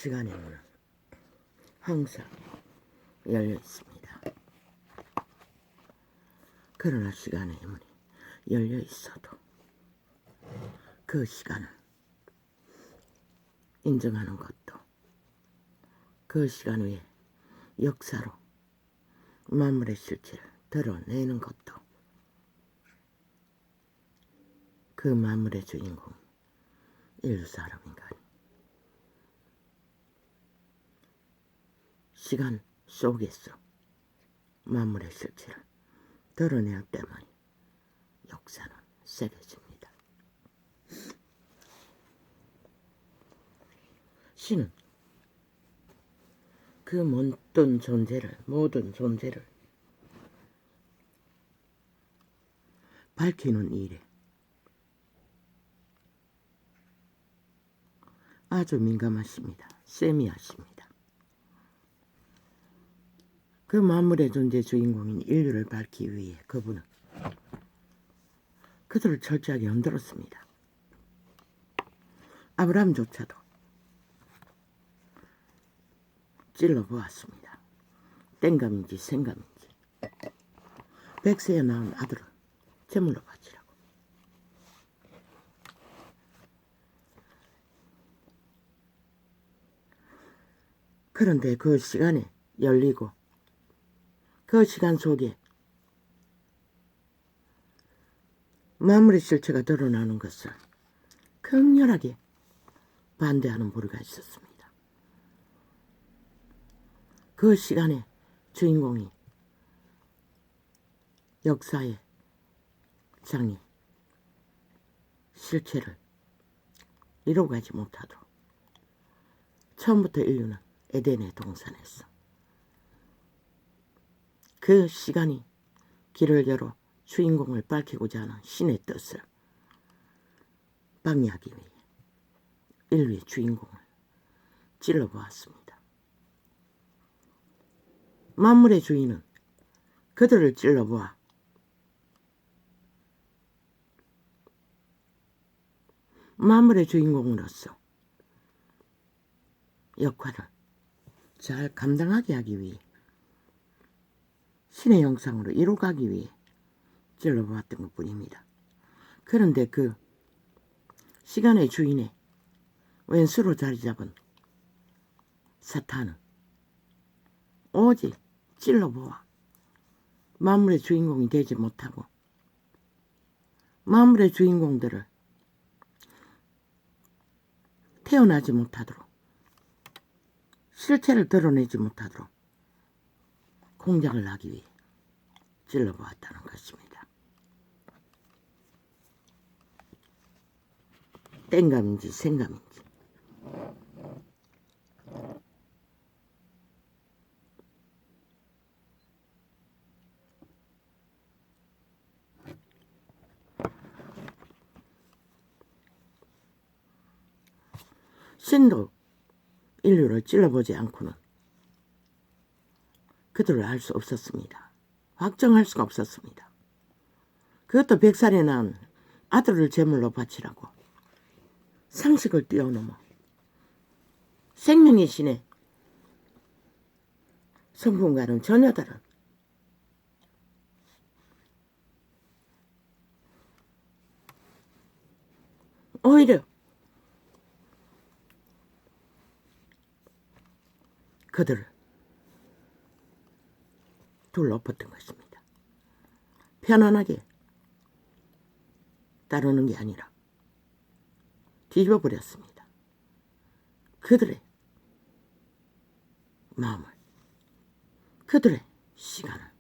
시간의 문은 항상 열려 있습니다. 그러나 시간의 문이 열려 있어도 그 시간을 인정하는 것도, 그 시간 외에 역사로 만물의 실체를 드러내는 것도 그 만물의 주인공 인류 사람 인간이 시간 속에서 만물의 실체를 드러내기 때문에 역사는 새겨집니다. 신은 그 모든 존재를 밝히는 일에 아주 민감하십니다. 세미하십니다. 그 만물의 존재 주인공인 인류를 밝히기 위해 그분은 그들을 철저하게 흔들었습니다. 아브라함조차도 찔러보았습니다. 땡감인지 생감인지 백세에 낳은 아들을 제물로 바치라고. 그런데 그 시간에 열리고 그 시간 속에 만물의 실체가 드러나는 것을 강렬하게 반대하는 무리가 있었습니다. 그 시간의 주인공이 역사의 장이 실체를 이루어가지 못하도록 처음부터 인류는 에덴의 동산에서 그 시간이 길을 열어 주인공을 밝히고자 하는 신의 뜻을 방해하기 위해 인류의 주인공을 찔러보았습니다. 만물의 주인은 그들을 찔러보아 만물의 주인공으로서 역할을 잘 감당하게 하기 위해 신의 형상으로 이루어가기 위해 찔러보았던 것뿐입니다. 그런데 그 시간의 주인의 왼수로 자리 잡은 사탄은 오직 찔러보아 만물의 주인공이 되지 못하고 만물의 주인공들을 태어나지 못하도록, 실체를 드러내지 못하도록 공작을 하기 위해 찔러보았다는 것입니다. 땡감인지 생감인지 신도 인류를 찔러보지 않고는 그들을 알 수 없었습니다. 확정할 수가 없었습니다. 그것도 100살에 낳은 아들을 제물로 바치라고 상식을 뛰어넘어 생명의 신의 성품과는 전혀 다른 오히려 그들을 둘러엎었던 것입니다. 편안하게 따르는 게 아니라 뒤집어 버렸습니다. 그들의 마음을, 그들의 시간을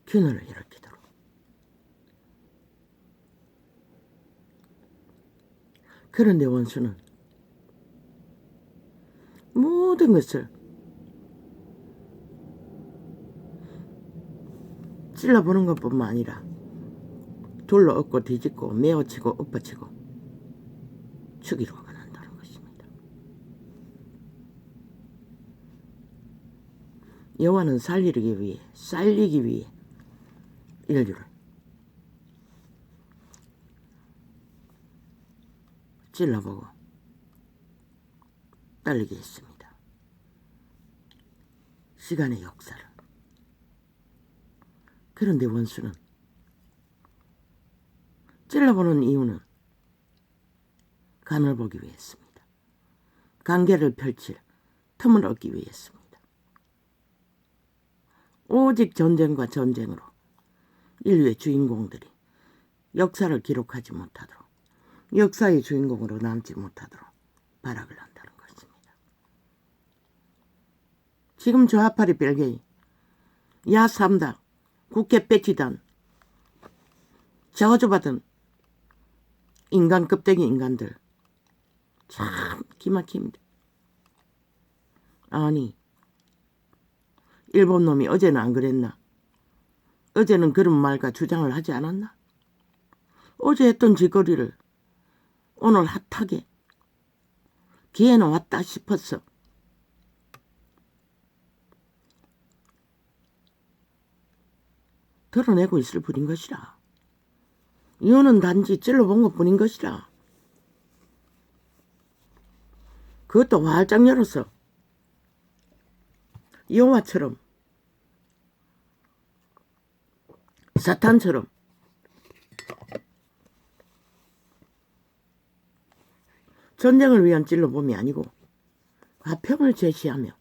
균열을 일으키도록. 그런데 원수는 모든 것을 찔러보는 것뿐만 아니라 돌로 엎고 뒤집고 메어치고 엎어치고 죽이려고 한다는 것입니다. 여호와는 살리기 위해 인류를 찔러보고 떨리게 했습니다. 시간의 역사를. 그런데 원수는 찔러보는 이유는 간을 보기 위해였습니다. 관계를 펼칠 틈을 얻기 위해였습니다. 오직 전쟁과 전쟁으로 인류의 주인공들이 역사를 기록하지 못하도록, 역사의 주인공으로 남지 못하도록 발악을 한다는 것입니다. 지금 좌파리 벨게이, 야3당, 국회 배치단, 저주받은 인간 껍데기 인간들 참 기막힙니다. 아니, 일본 놈이 어제는 안 그랬나? 어제는 그런 말과 주장을 하지 않았나? 어제 했던 짓거리를 오늘 핫하게 기회는 왔다 싶었어. 드러내고 있을 뿐인 것이라. 이유는 단지 찔러본 것뿐인 것이라. 그것도 활짝 열어서 영화처럼, 사탄처럼 전쟁을 위한 찔러봄이 아니고 화평을 제시하며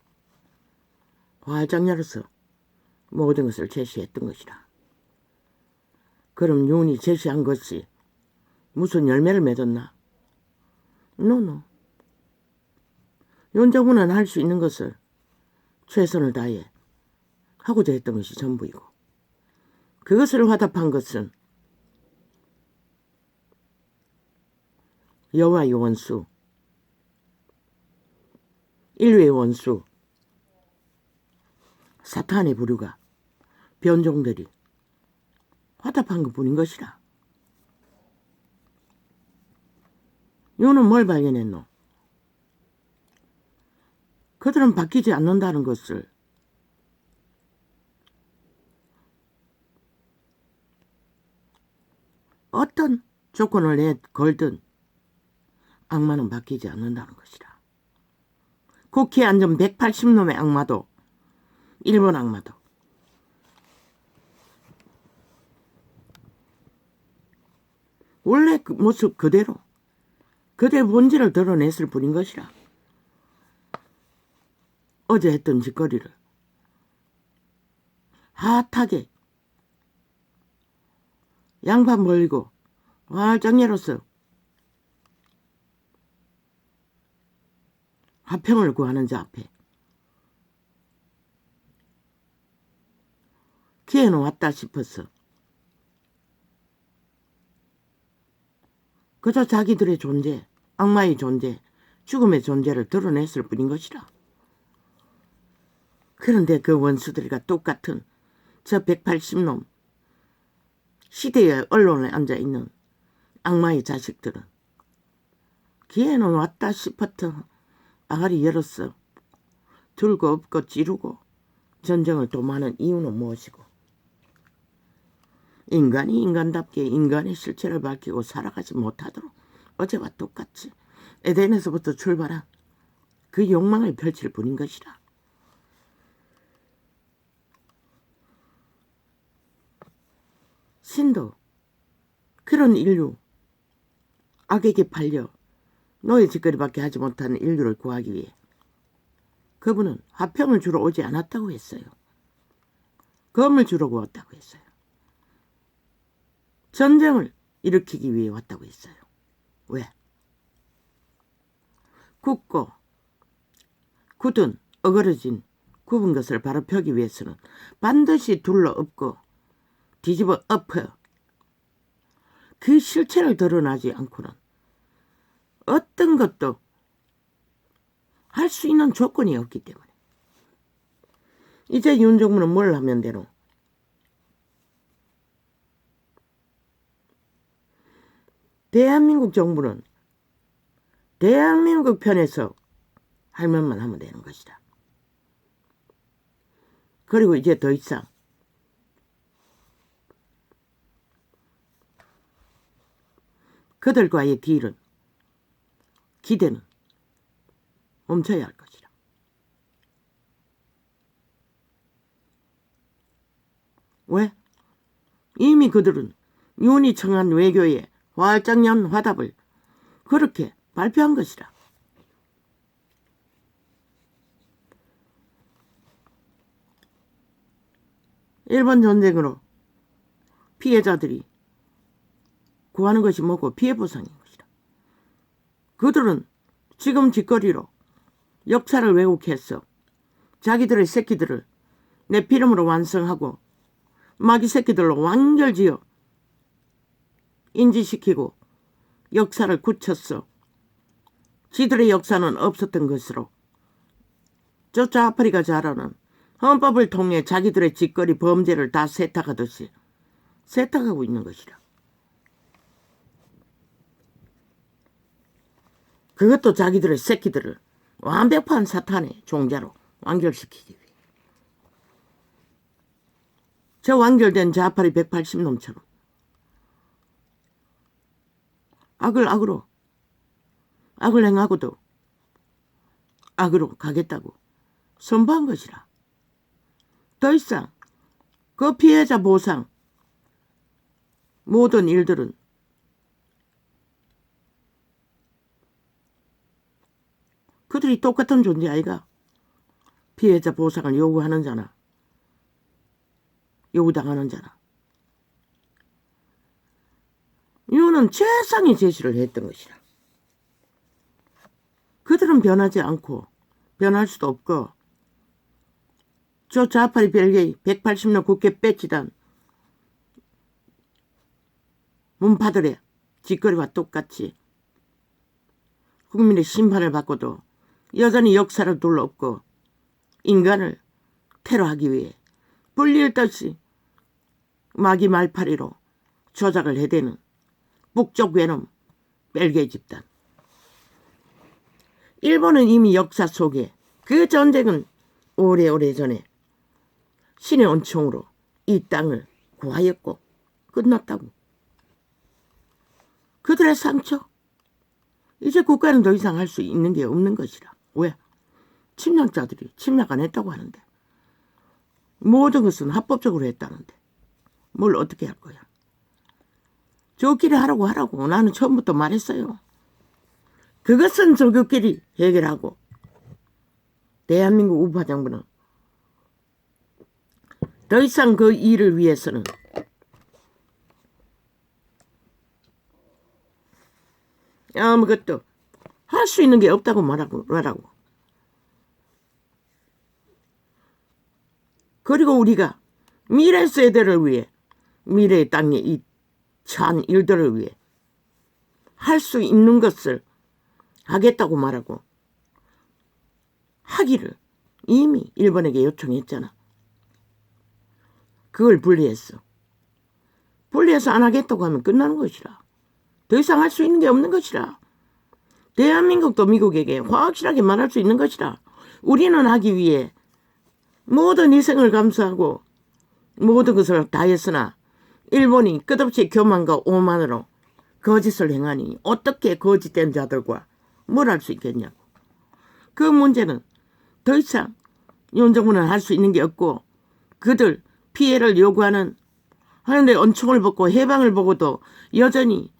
활짝 열어서 모든 것을 제시했던 것이라. 그럼 윤이 제시한 것이 무슨 열매를 맺었나? 노노. 윤정훈은 할 수 있는 것을 최선을 다해 하고자 했던 것이 전부이고, 그것을 화답한 것은 여호와의 원수, 인류의 원수, 사탄의 부류가, 변종들이 화답한 것뿐인 것이라. 요는 뭘 발견했노? 그들은 바뀌지 않는다는 것을. 어떤 조건을 걸든 악마는 바뀌지 않는다는 것이라. 국회에 앉은 180놈의 악마도, 일본 악마도 원래 그 모습 그대로 그들의 본질을 드러냈을 뿐인 것이라. 어제 했던 짓거리를 핫하게 양반 벌리고 활짝 열어서 화평을 구하는 자 앞에 기회는 왔다 싶었어. 그저 자기들의 존재, 악마의 존재, 죽음의 존재를 드러냈을 뿐인 것이라. 그런데 그 원수들과 똑같은 저 180놈 시대의 언론에 앉아있는 악마의 자식들은 기회는 왔다 싶었어. 아가리 열었어. 들고 엎고 찌르고 전쟁을 도모하는 이유는 무엇이고, 인간이 인간답게 인간의 실체를 밝히고 살아가지 못하도록 어제와 똑같이 에덴에서부터 출발한 그 욕망을 펼칠 뿐인 것이라. 신도 그런 인류, 악에게 팔려 노예 짓거리밖에 하지 못하는 인류를 구하기 위해 그분은 화평을 주러 오지 않았다고 했어요. 검을 주러 왔다고 했어요. 전쟁을 일으키기 위해 왔다고 했어요. 왜? 굳고 굳은 어그러진 굽은 것을 바로 펴기 위해서는 반드시 둘러엎고 뒤집어 엎어 그 실체를 드러나지 않고는 어떤 것도 할 수 있는 조건이 없기 때문에. 이제 윤 정부는 뭘 하면 되노? 대한민국 정부는 대한민국 편에서 할 말만 하면 되는 것이다. 그리고 이제 더 이상 그들과의 딜은, 기대는 멈춰야 할 것이라. 왜? 이미 그들은 윤이 청한 외교의 활짝년 화답을 그렇게 발표한 것이라. 일본 전쟁으로 피해자들이 구하는 것이 뭐고 피해 보상인 것이라. 그들은 지금 짓거리로 역사를 왜곡해서 자기들의 새끼들을 내 피름으로 완성하고 마귀 새끼들로 완결지어 인지시키고 역사를 굳혔어. 지들의 역사는 없었던 것으로 저 좌파리가 잘하는 헌법을 통해 자기들의 짓거리 범죄를 다 세탁하듯이 세탁하고 있는 것이라. 그것도 자기들의 새끼들을 완벽한 사탄의 종자로 완결시키기 위해. 저 완결된 좌파리 180놈처럼 악을 악으로 악을 행하고도 악으로 가겠다고 선포한 것이라. 더 이상 그 피해자 보상 모든 일들은 그들이 똑같은 존재 아이가. 피해자 보상을 요구하는 자나 요구당하는 자나. 이유는 최상의 제시를 했던 것이라. 그들은 변하지 않고 변할 수도 없고 저 좌파리 벨기에 180년 국회 배치단 문파들의 짓거리와 똑같이 국민의 심판을 받고도 여전히 역사를 둘러엎고 인간을 테러하기 위해 불릴 듯이 마귀 말파리로 조작을 해대는 북쪽 외놈 벨기에 집단. 일본은 이미 역사 속에 그 전쟁은 오래오래 전에 신의 은총으로 이 땅을 구하였고 끝났다고. 그들의 상처, 이제 국가는 더 이상 할 수 있는 게 없는 것이라. 왜? 침략자들이 침략 안 했다고 하는데, 모든 것은 합법적으로 했다는데 뭘 어떻게 할 거야. 저끼리 하라고 나는 처음부터 말했어요. 그것은 저끼리 해결하고 대한민국 우파 정부는 더 이상 그 일을 위해서는 아무것도 할 수 있는 게 없다고 말하고. 그리고 우리가 미래 세대를 위해, 미래의 땅의 이 찬 일들을 위해 할 수 있는 것을 하겠다고 말하고 하기를 이미 일본에게 요청했잖아. 그걸 분리해서 안 하겠다고 하면 끝나는 것이라. 더 이상 할 수 있는 게 없는 것이라. 대한민국도 미국에게 확실하게 말할 수 있는 것이라. 우리는 하기 위해 모든 희생을 감수하고 모든 것을 다했으나 일본이 끝없이 교만과 오만으로 거짓을 행하니 어떻게 거짓된 자들과 뭘 할 수 있겠냐고. 그 문제는 더 이상 윤정부는 할 수 있는 게 없고 그들 피해를 요구하는 하는데 은총을 받고 해방을 보고도 여전히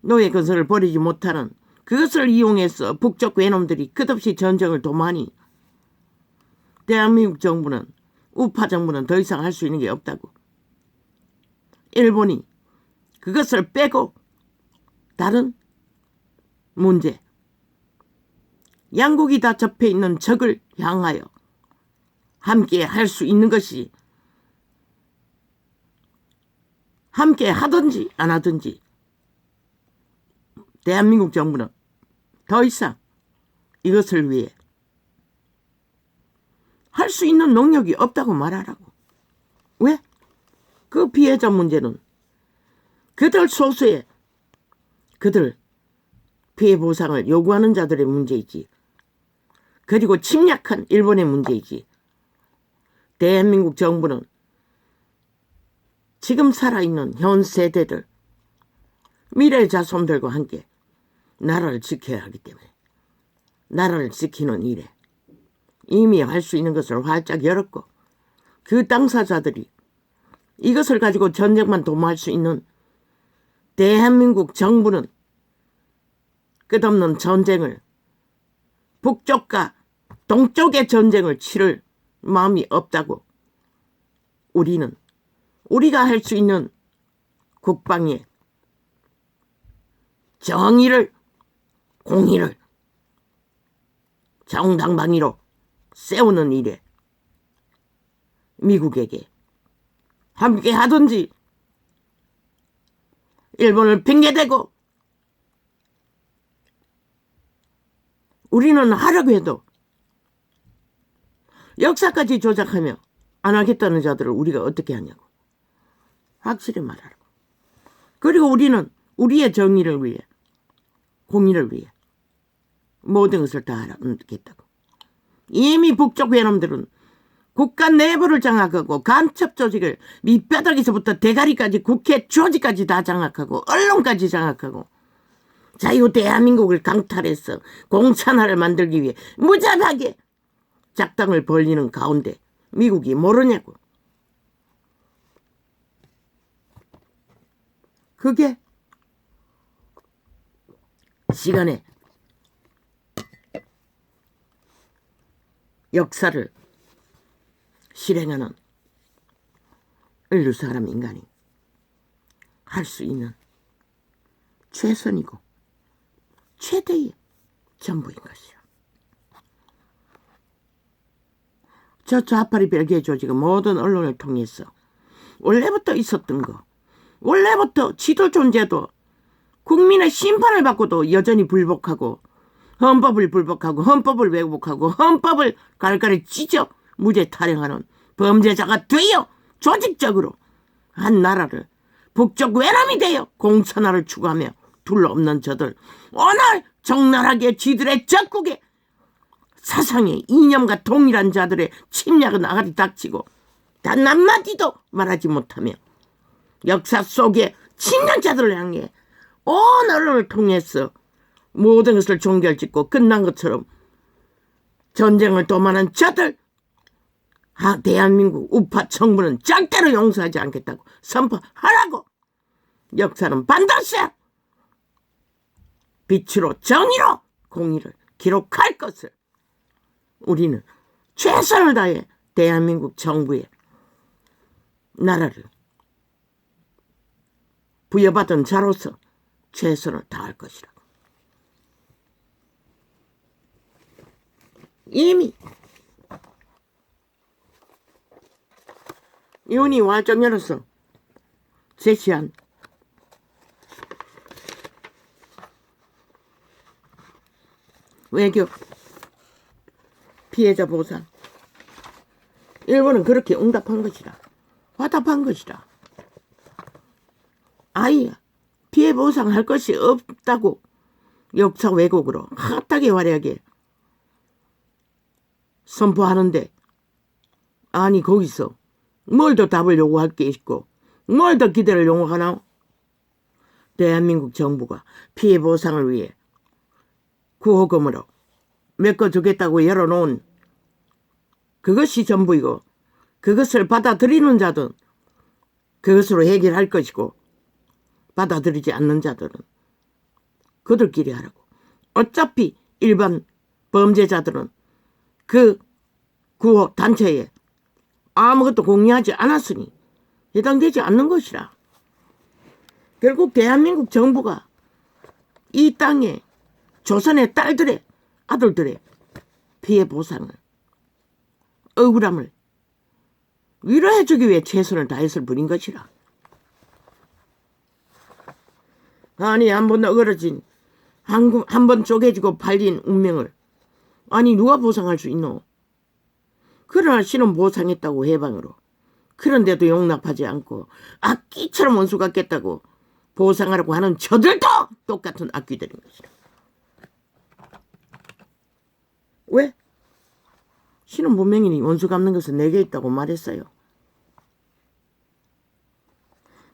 노예 건설을 버리지 못하는 그것을 이용해서 북쪽 외놈들이 끝없이 전쟁을 도모하니 대한민국 정부는 우파 정부는 더 이상 할 수 있는 게 없다고. 일본이 그것을 빼고 다른 문제, 양국이 다 접해 있는 적을 향하여 함께 할 수 있는 것이 함께 하든지 안 하든지 대한민국 정부는 더 이상 이것을 위해 할 수 있는 능력이 없다고 말하라고. 왜? 그 피해자 문제는 그들 소수의 그들 피해 보상을 요구하는 자들의 문제이지. 그리고 침략한 일본의 문제이지. 대한민국 정부는 지금 살아있는 현 세대들, 미래 자손들과 함께 나라를 지켜야 하기 때문에 나라를 지키는 일에 이미 할 수 있는 것을 활짝 열었고 그 당사자들이 이것을 가지고 전쟁만 도모할 수 있는 대한민국 정부는 끝없는 전쟁을 북쪽과 동쪽의 전쟁을 치를 마음이 없다고 우리는 우리가 할 수 있는 국방에 정의를 공의를 정당방위로 세우는 일에 미국에게 함께 하든지 일본을 핑계대고 우리는 하려고 해도 역사까지 조작하며 안 하겠다는 자들을 우리가 어떻게 하냐고 확실히 말하라고. 그리고 우리는 우리의 정의를 위해 공의를 위해 모든 것을 다 하겠다고. 이미 북쪽 외놈들은 국가 내부를 장악하고 간첩 조직을 밑바닥에서부터 대가리까지 국회 조직까지 다 장악하고 언론까지 장악하고 자유 대한민국을 강탈해서 공산화를 만들기 위해 무자비하게 작당을 벌리는 가운데 미국이 모르냐고. 그게 시간에 역사를 실행하는 인류 사람 인간이 할 수 있는 최선이고 최대의 전부인 것이야. 저 좌파리 별개의 조직은 모든 언론을 통해서 원래부터 있었던 거, 원래부터 지도 존재도 국민의 심판을 받고도 여전히 불복하고 헌법을 불복하고 헌법을 왜곡하고 헌법을 갈갈이 찢어 무죄 타령하는 범죄자가 되어 조직적으로 한 나라를 북쪽 외람이 되어 공산화를 추구하며 둘러없는 저들 오늘 적나라하게 지들의 적국에 사상의 이념과 동일한 자들의 침략은 아가리 닥치고 단 한마디도 말하지 못하며 역사 속에 침략자들을 향해 온 언론을 통해서 모든 것을 종결짓고 끝난 것처럼 전쟁을 도모하는 저들 대한민국 우파 정부는 절대로 용서하지 않겠다고 선포하라고. 역사는 반드시 빛으로 정의로 공의를 기록할 것을 우리는 최선을 다해 대한민국 정부에 나라를 부여받은 자로서 최선을 다할 것이라고. 이미 윤이 활짝 열어서 제시한 외교 피해자 보상 일본은 그렇게 응답한 것이다. 화답한 것이다. 아예 피해 보상할 것이 없다고 역사 왜곡으로 핫하게 화려하게 선포하는데 아니 거기서 뭘 더 답을 요구할 게 있고 뭘 더 기대를 요구하나? 대한민국 정부가 피해 보상을 위해 구호금으로 메꿔주겠다고 열어놓은 그것이 전부이고 그것을 받아들이는 자든 그것으로 해결할 것이고 받아들이지 않는 자들은 그들끼리 하라고. 어차피 일반 범죄자들은 그 구호 단체에 아무것도 공유하지 않았으니 해당되지 않는 것이라. 결국 대한민국 정부가 이 땅에 조선의 딸들의 아들들의 피해 보상을 억울함을 위로해주기 위해 최선을 다했을 뿐인 것이라. 아니 한 번 어그러진 한 번 쪼개지고 팔린 운명을 아니 누가 보상할 수 있노? 그러나 신은 보상했다고 해방으로. 그런데도 용납하지 않고 악기처럼 원수 같겠다고 보상하라고 하는 저들도 똑같은 악귀들인 것이라. 왜? 신은 분명히 원수 갚는 것은 내게 있다고 말했어요.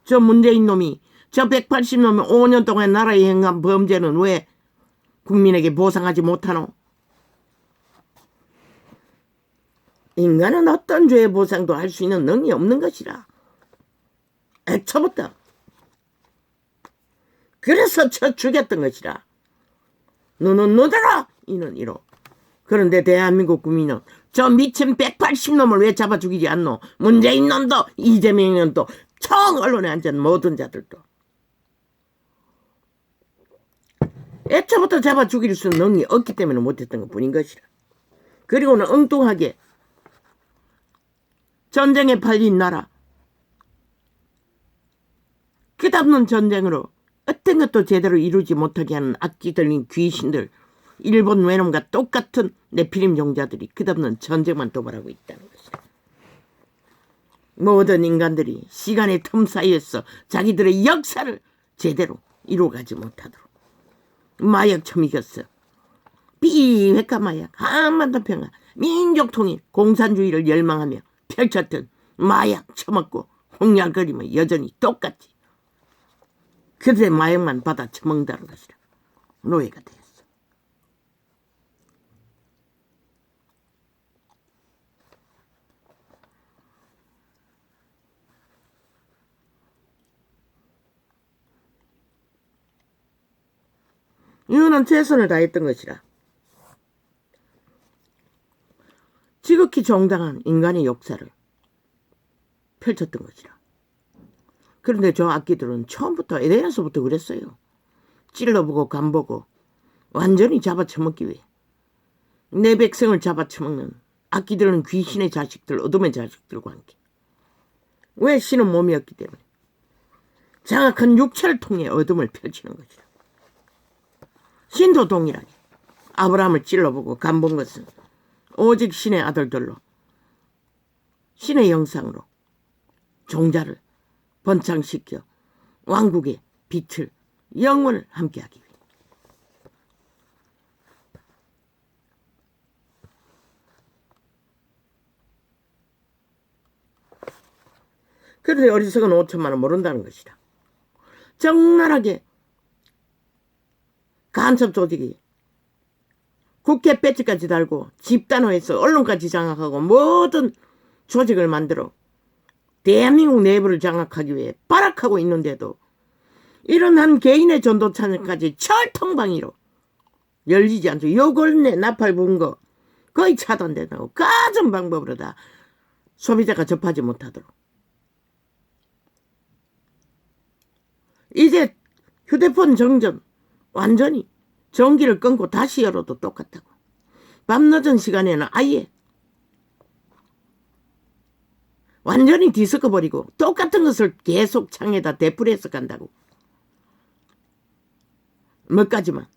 저 문재인 놈이 저 180놈이 5년 동안 나라에 행한 범죄는 왜 국민에게 보상하지 못하노? 인간은 어떤 죄의 보상도 할 수 있는 능력이 없는 것이라. 애초부터. 그래서 쳐 죽였던 것이라. 너는 너더라 이는 이로. 그런데 대한민국 국민은 저 미친 180놈을 왜 잡아 죽이지 않노? 문재인 놈도 이재명 놈도 총 언론에 앉은 모든 자들도. 애초부터 잡아 죽일 수 있는 능력이 없기 때문에 못했던 것뿐인 것이라. 그리고는 엉뚱하게 전쟁에 팔린 나라, 끝없는 전쟁으로 어떤 것도 제대로 이루지 못하게 하는 악기 들린 귀신들, 일본 외놈과 똑같은 네피림 종자들이 끝없는 전쟁만 도발하고 있다는 것이다. 모든 인간들이 시간의 틈 사이에서 자기들의 역사를 제대로 이루어가지 못하도록 마약 처먹였어. 비핵화 마약, 한반도 평화, 민족 통일, 공산주의를 열망하며 펼쳤던 마약 처먹고 홍약거리면 여전히 똑같지. 그들의 마약만 받아 처먹는다는 것이라. 노예가 되었어. 이거는 최선을 다했던 것이라. 지극히 정당한 인간의 역사를 펼쳤던 것이라. 그런데 저 악기들은 처음부터 에덴에서부터 그랬어요. 찔러보고 간보고 완전히 잡아쳐먹기 위해. 내 백성을 잡아쳐먹는 악기들은 귀신의 자식들, 어둠의 자식들과 함께. 왜? 신은 몸이었기 때문에. 장악한 육체를 통해 어둠을 펼치는 것이라. 신도 동일하게 아브라함을 찔러보고 간본 것은 오직 신의 아들들로, 신의 형상으로 종자를 번창시켜 왕국의 빛을, 영원을 함께하기 위해. 그런데 어리석은 5천만은 모른다는 것이다. 적나라하게 간첩 조직이 국회 배지까지 달고 집단화해서 언론까지 장악하고 모든 조직을 만들어 대한민국 내부를 장악하기 위해 발악하고 있는데도 이런 한 개인의 전도찬까지 철통방위로 열리지 않죠. 요걸내 나팔 부은 거 거의 차단된다고 까진 방법으로 다 소비자가 접하지 못하도록. 이제 휴대폰 정전 완전히 전기를 끊고 다시 열어도 똑같다고. 밤늦은 시간에는 아예 완전히 뒤섞어버리고 똑같은 것을 계속 창에다 되풀이해서 간다고. 몇 가지만.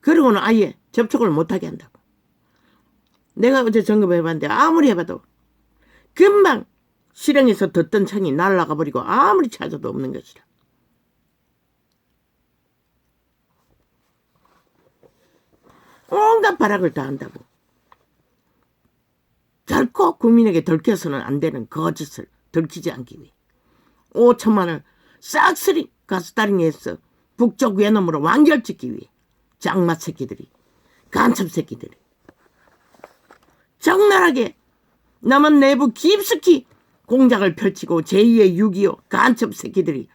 그러고는 아예 접촉을 못하게 한다고. 내가 어제 점검해봤는데 아무리 해봐도 금방 실행에서 듣던 창이 날아가 버리고 아무리 찾아도 없는 것이라. 온갖 발악을 다 한다고. 결코 국민에게 들켜서는 안 되는 거짓을 들키지 않기 위해 5천만을 싹쓸이 가스다링해서 북쪽 외놈으로 완결짓기 위해 장마 새끼들이, 간첩 새끼들이 적나라하게 남한 내부 깊숙이 공작을 펼치고 제2의 6.25 간첩 새끼들이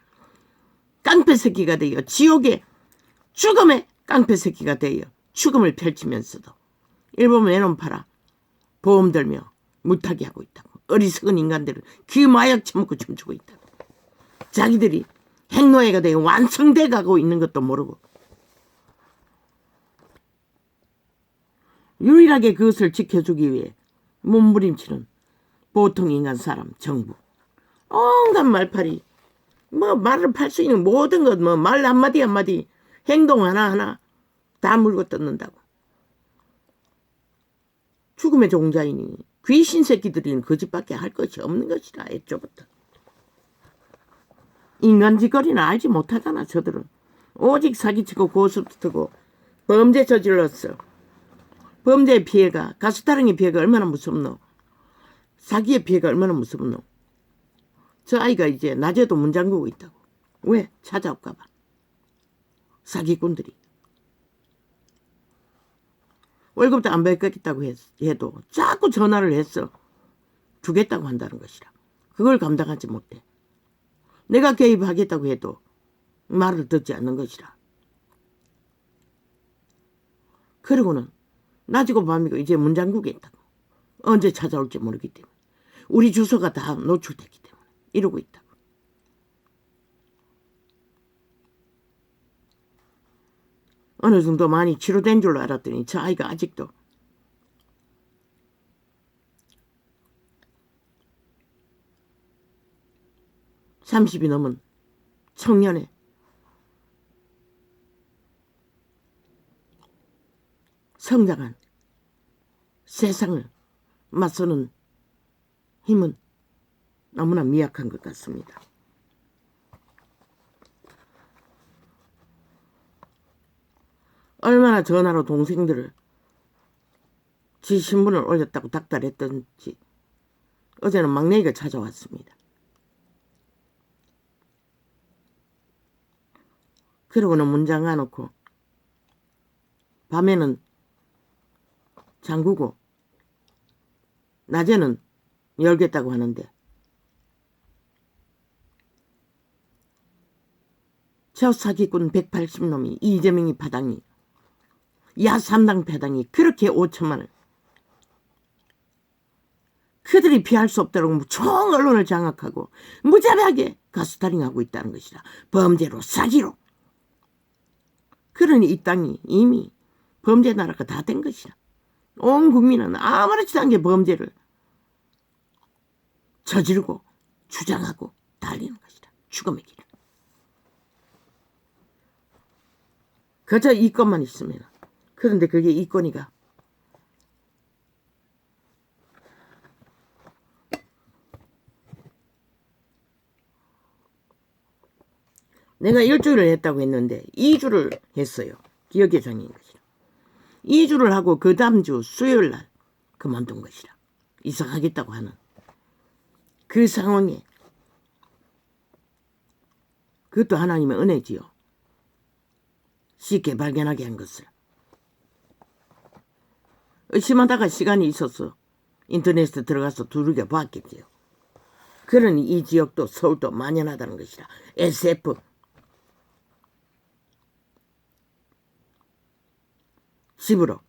깡패 새끼가 되어 지옥의 죽음의 깡패 새끼가 되어 죽음을 펼치면서도 일본 외놈 팔아 보험 들며 무타기 하고 있다고. 어리석은 인간들은 그 마약 처먹고 춤추고 있다고. 자기들이 핵노예가 되어 완성돼 가고 있는 것도 모르고 유일하게 그것을 지켜주기 위해 몸부림치는 보통 인간 사람, 정부. 온갖 말팔이, 말을 팔 수 있는 모든 것, 말 한마디 한마디, 행동 하나하나 다 물고 뜯는다고. 죽음의 종자이니 귀신 새끼들은 거짓밖에 할 것이 없는 것이라. 애초부터. 인간짓거리는 알지 못하잖아. 저들은. 오직 사기치고 고스톱트고 범죄 저질렀어. 범죄의 피해가, 가스타릉의 피해가 얼마나 무섭노. 사기의 피해가 얼마나 무섭노. 저 아이가 이제 낮에도 문 잠그고 있다고. 왜? 찾아올까 봐. 사기꾼들이. 월급도 안 받겠다고 해도 자꾸 전화를 해서 주겠다고 한다는 것이라. 그걸 감당하지 못해. 내가 개입하겠다고 해도 말을 듣지 않는 것이라. 그러고는 낮이고 밤이고 이제 문장국에 있다고. 언제 찾아올지 모르기 때문에. 우리 주소가 다 노출됐기 때문에 이러고 있다고. 어느 정도 많이 치료된 줄로 알았더니 저 아이가 아직도 (30이) 넘은 청년의 성장한 세상을 맞서는 힘은 너무나 미약한 것 같습니다. 얼마나 전화로 동생들을 지 신분을 올렸다고 닥달했던지 어제는 막내가 찾아왔습니다. 그러고는 문 잠가놓고 밤에는 잠그고 낮에는 열겠다고 하는데 저 사기꾼 180놈이 이재명이 파당이 야삼당 패당이 그렇게 5천만을 그들이 피할 수 없도록 총 언론을 장악하고 무자비하게 가스타링하고 있다는 것이다. 범죄로 사기로. 그러니 이 땅이 이미 범죄 나라가 다 된 것이다. 온 국민은 아무렇지도 않게 범죄를 저지르고 주장하고 달리는 것이다. 죽음의 길. 그저 이권만 있으면. 그런데 그게 이권이가 내가 1주를 했다고 했는데 2주를 했어요. 기억예정인 것이라. 2주를 하고 그 다음 주 수요일날 그만둔 것이라. 이사가겠다고 하는 그 상황에 그것도 하나님의 은혜지요. 쉽게 발견하게 한 것을. 의심하다가 시간이 있어서 인터넷에 들어가서 두들겨 봤겠지요. 그러니 이 지역도 서울도 만연하다는 것이라. SF 집으로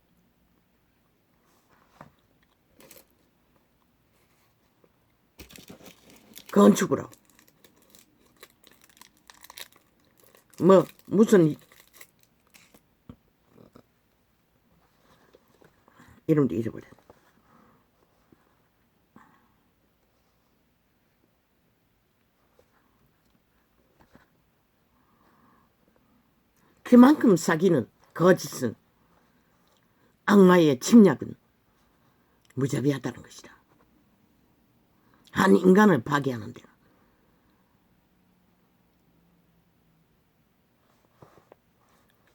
건축으로 무슨 이름도 잊어버렸네. 그만큼 사기는 거짓은 악마의 침략은 무자비하다는 것이다. 한 인간을 파괴하는 데는.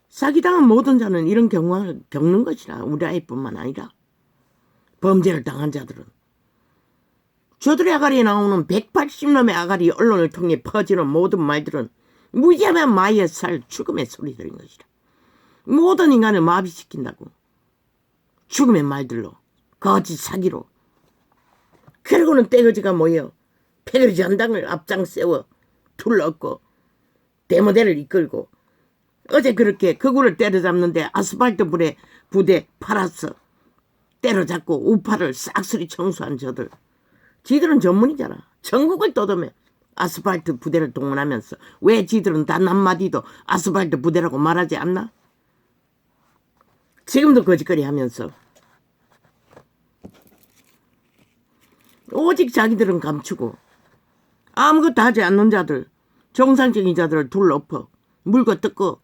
사기당한 모든 자는 이런 경황을 겪는 것이라. 우리 아이뿐만 아니라 범죄를 당한 자들은. 저들의 아가리에 나오는 180놈의 아가리 언론을 통해 퍼지는 모든 말들은 무자비한 마의 살 죽음의 소리들인 것이라. 모든 인간을 마비시킨다고. 죽음의 말들로 거짓 사기로. 그러고는 떼거지가 모여 패거리 전당을 앞장 세워 둘러엎고 데모대를 이끌고 어제 그렇게 그구를 때려잡는데 아스팔트 부대 팔아서 때려잡고 우파를 싹쓸이 청소한 저들. 지들은 전문이잖아. 전국을 떠도며 아스팔트 부대를 동원하면서 왜 지들은 단 한마디도 아스팔트 부대라고 말하지 않나? 지금도 거짓거리 하면서 오직 자기들은 감추고 아무것도 하지 않는 자들, 정상적인 자들을 둘러엎어 물고 뜯고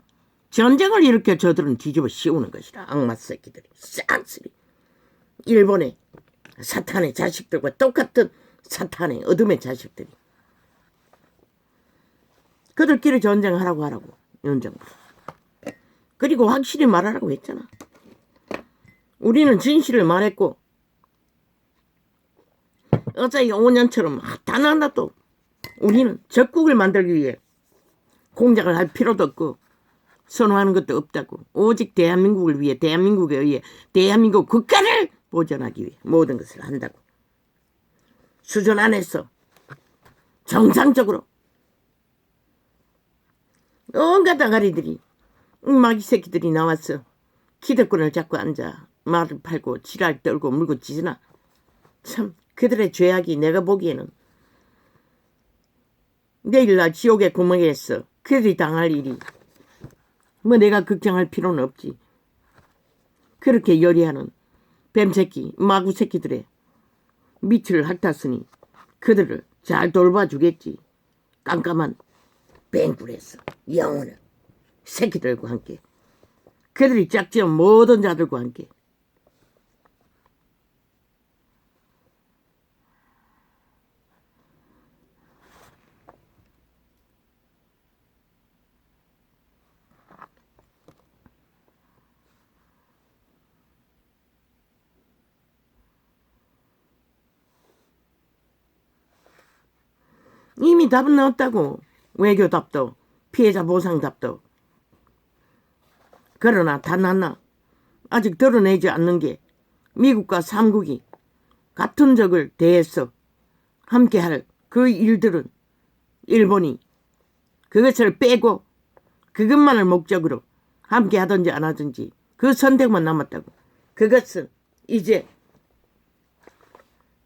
전쟁을 일으켜 저들은 뒤집어 씌우는 것이라. 악마 새끼들이 싹쓸이. 일본의 사탄의 자식들과 똑같은 사탄의 어둠의 자식들이. 그들끼리 전쟁하라고 하라고 윤정부. 그리고 확실히 말하라고 했잖아. 우리는 진실을 말했고 어제 5년처럼 단 하나도 우리는 적국을 만들기 위해 공작을 할 필요도 없고 선호하는 것도 없다고. 오직 대한민국을 위해, 대한민국에 의해 대한민국 국가를 보존하기 위해 모든 것을 한다고. 수준 안에서 정상적으로 온갖 아가리들이 마귀 새끼들이 나왔어. 기득권을 잡고 앉아 말을 팔고 지랄 떨고 물고 짖으나 참 그들의 죄악이 내가 보기에는 내일날 지옥의 구멍에서 그들이 당할 일이 뭐 내가 걱정할 필요는 없지. 그렇게 열의하는 뱀새끼 마구 새끼들의 밑을 핥았으니 그들을 잘 돌봐주겠지. 깜깜한 뱅굴에서 영원한 새끼들과 함께 그들이 짝지은 모든 자들과 함께 이미 답은 나왔다고. 외교답도 피해자 보상답도. 그러나 단 하나 아직 드러내지 않는 게 미국과 삼국이 같은 적을 대해서 함께할 그 일들은 일본이 그것을 빼고 그것만을 목적으로 함께하든지 안 하든지 그 선택만 남았다고. 그것은 이제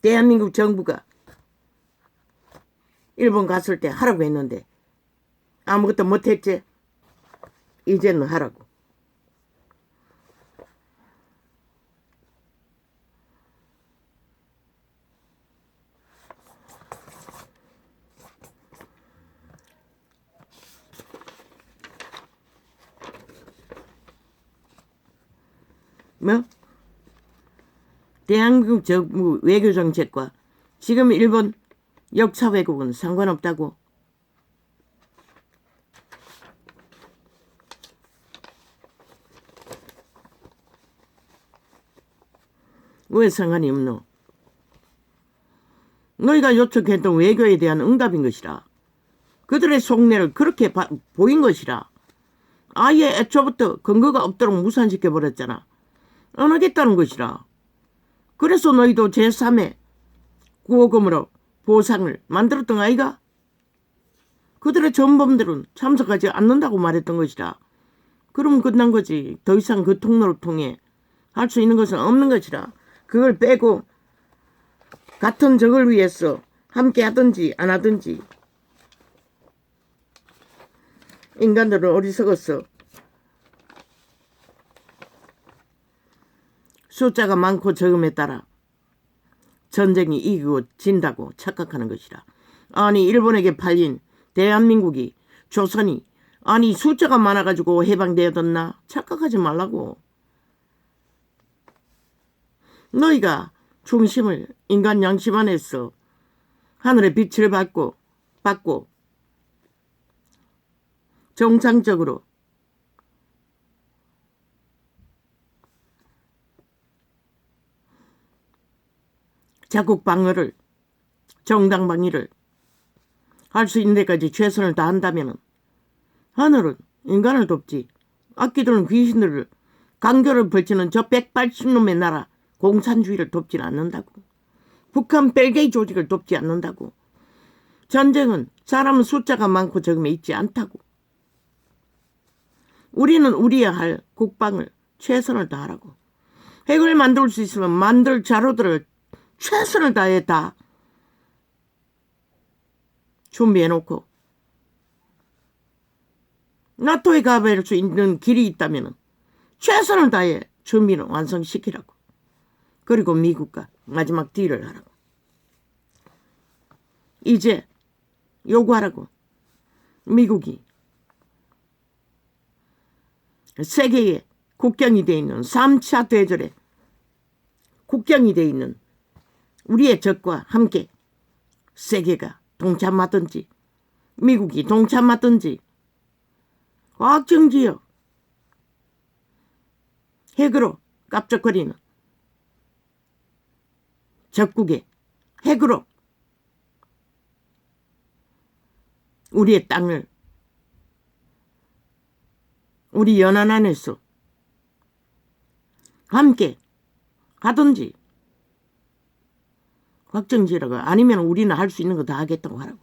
대한민국 정부가 일본 갔을 때 하라고 했는데 아무것도 못했지. 이제는 하라고. 뭐? 대한민국 정부 외교정책과 지금 일본 역사 왜곡은 상관없다고. 왜 상관이 없노? 너희가 요청했던 외교에 대한 응답인 것이라. 그들의 속내를 그렇게 보인 것이라. 아예 애초부터 근거가 없도록 무산시켜버렸잖아. 안 하겠다는 것이라. 그래서 너희도 제3의 구호금으로 보상을 만들었던 아이가? 그들의 전범들은 참석하지 않는다고 말했던 것이라. 그럼 끝난 거지. 더 이상 그 통로를 통해 할 수 있는 것은 없는 것이라. 그걸 빼고 같은 적을 위해서 함께 하든지 안 하든지. 인간들은 어리석었어. 숫자가 많고 적음에 따라 전쟁이 이기고 진다고 착각하는 것이라. 아니 일본에게 팔린 대한민국이 조선이 아니 숫자가 많아가지고 해방되었나? 착각하지 말라고. 너희가 중심을 인간 양심 안에서 하늘의 빛을 받고 정상적으로 자국 방어를 정당 방위를 할 수 있는 데까지 최선을 다한다면 하늘은 인간을 돕지. 악기들은 귀신들을 강교를 벌치는 저 180놈의 나라 공산주의를 돕지 않는다고. 북한 벨게이 조직을 돕지 않는다고. 전쟁은 사람은 숫자가 많고 적음에 있지 않다고. 우리는 우리야 할 국방을 최선을 다하라고. 핵을 만들 수 있으면 만들 자료들을 최선을 다해 다 준비해놓고 나토에 가볼 수 있는 길이 있다면 최선을 다해 준비는 완성시키라고. 그리고 미국과 마지막 딜을 하라고. 이제 요구하라고. 미국이 세계의 국경이 돼 있는 3차 대전에 국경이 돼 있는 우리의 적과 함께 세계가 동참하든지 미국이 동참하든지 과학정지요. 핵으로 깝적거리는 적국의 핵으로 우리의 땅을 우리 연안 안에서 함께 하든지 확정지라고 아니면 우리는 할 수 있는 거 다 하겠다고 하라고.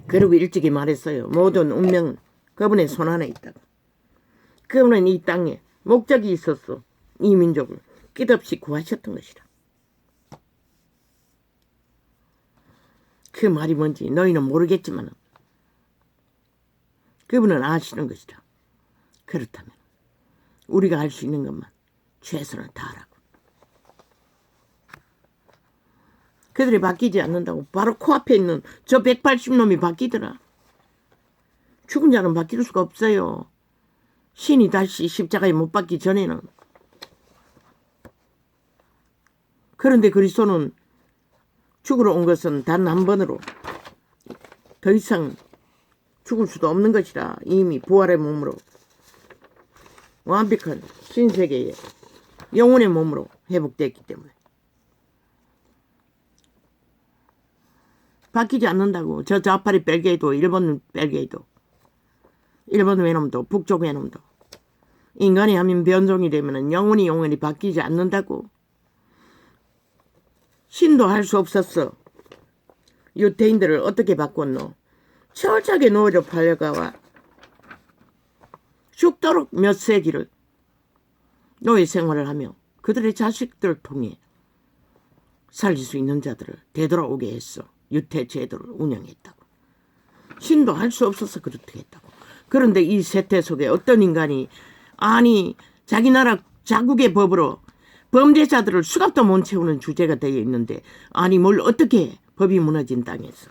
그리고 일찍이 말했어요. 모든 운명은 그분의 손 안에 있다고. 그분은 이 땅에 목적이 있었어. 이 민족을 끝없이 구하셨던 것이라. 그 말이 뭔지 너희는 모르겠지만 그분은 아시는 것이다. 그렇다면 우리가 할 수 있는 것만 최선을 다하라고. 그들이 바뀌지 않는다고. 바로 코앞에 있는 저 180놈이 바뀌더라. 죽은 자는 바뀔 수가 없어요. 신이 다시 십자가에 못 박기 전에는. 그런데 그리스도는 죽으러 온 것은 단 한 번으로 더 이상 죽을 수도 없는 것이라. 이미 부활의 몸으로 완벽한 신세계의 영혼의 몸으로 회복됐기 때문에 바뀌지 않는다고. 저 좌파리 벨게이도, 일본 벨게이도, 일본 외놈도, 북쪽 외놈도 인간이 하면 변종이 되면 영원히 바뀌지 않는다고. 신도 할 수 없었어. 유태인들을 어떻게 바꿨노? 철저하게 노예로 팔려가와 죽도록 몇 세기를 노예 생활을 하며 그들의 자식들을 통해 살릴 수 있는 자들을 되돌아오게 했어. 유태 제도를 운영했다고. 신도 할 수 없어서 그렇게 했다고. 그런데 이 세태 속에 어떤 인간이 아니 자기 나라 자국의 법으로 범죄자들을 수갑도 못 채우는 주제가 되어 있는데 아니 뭘 어떻게 해? 법이 무너진 땅에서.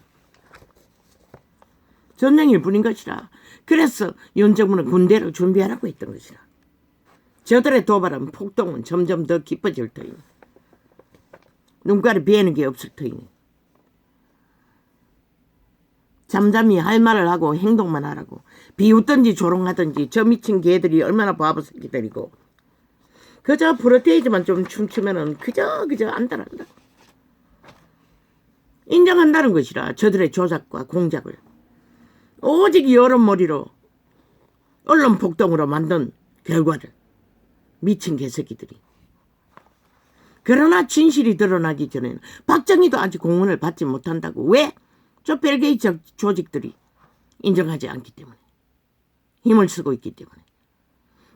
전쟁일 뿐인 것이라. 그래서 윤정문은 군대를 준비하라고 했던 것이라. 저들의 도발은 폭동은 점점 더 깊어질 터이니 눈가를 비에는 게 없을 터이니 잠잠히 할 말을 하고 행동만 하라고. 비웃든지 조롱하든지 저 미친 개들이 얼마나 바보 새끼들이고 그저 프로테이즈만 좀 춤추면은 그저 안달한다. 인정한다는 것이라. 저들의 조작과 공작을 오직 여론몰이로 언론 폭동으로 만든 결과를. 미친 개새끼들이. 그러나 진실이 드러나기 전에는 박정희도 아직 공헌을 받지 못한다고. 왜? 저 벨게이트 조직들이 인정하지 않기 때문에. 힘을 쓰고 있기 때문에.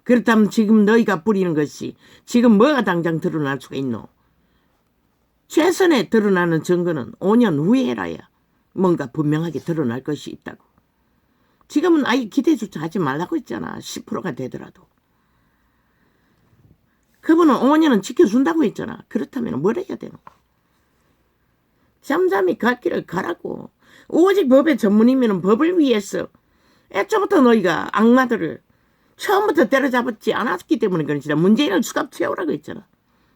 그렇다면 지금 너희가 뿌리는 것이 지금 뭐가 당장 드러날 수가 있노? 최선에 드러나는 증거는 5년 후에 해라야 뭔가 분명하게 드러날 것이 있다고. 지금은 아예 기대조차 하지 말라고 했잖아. 10%가 되더라도. 그분은 5년은 지켜준다고 했잖아. 그렇다면 뭘 해야 되노? 잠잠히 갈 길을 가라고. 오직 법의 전문이면 법을 위해서 애초부터 너희가 악마들을 처음부터 때려잡았지 않았기 때문에 그렇지. 문재인을 수갑 채우라고 했잖아.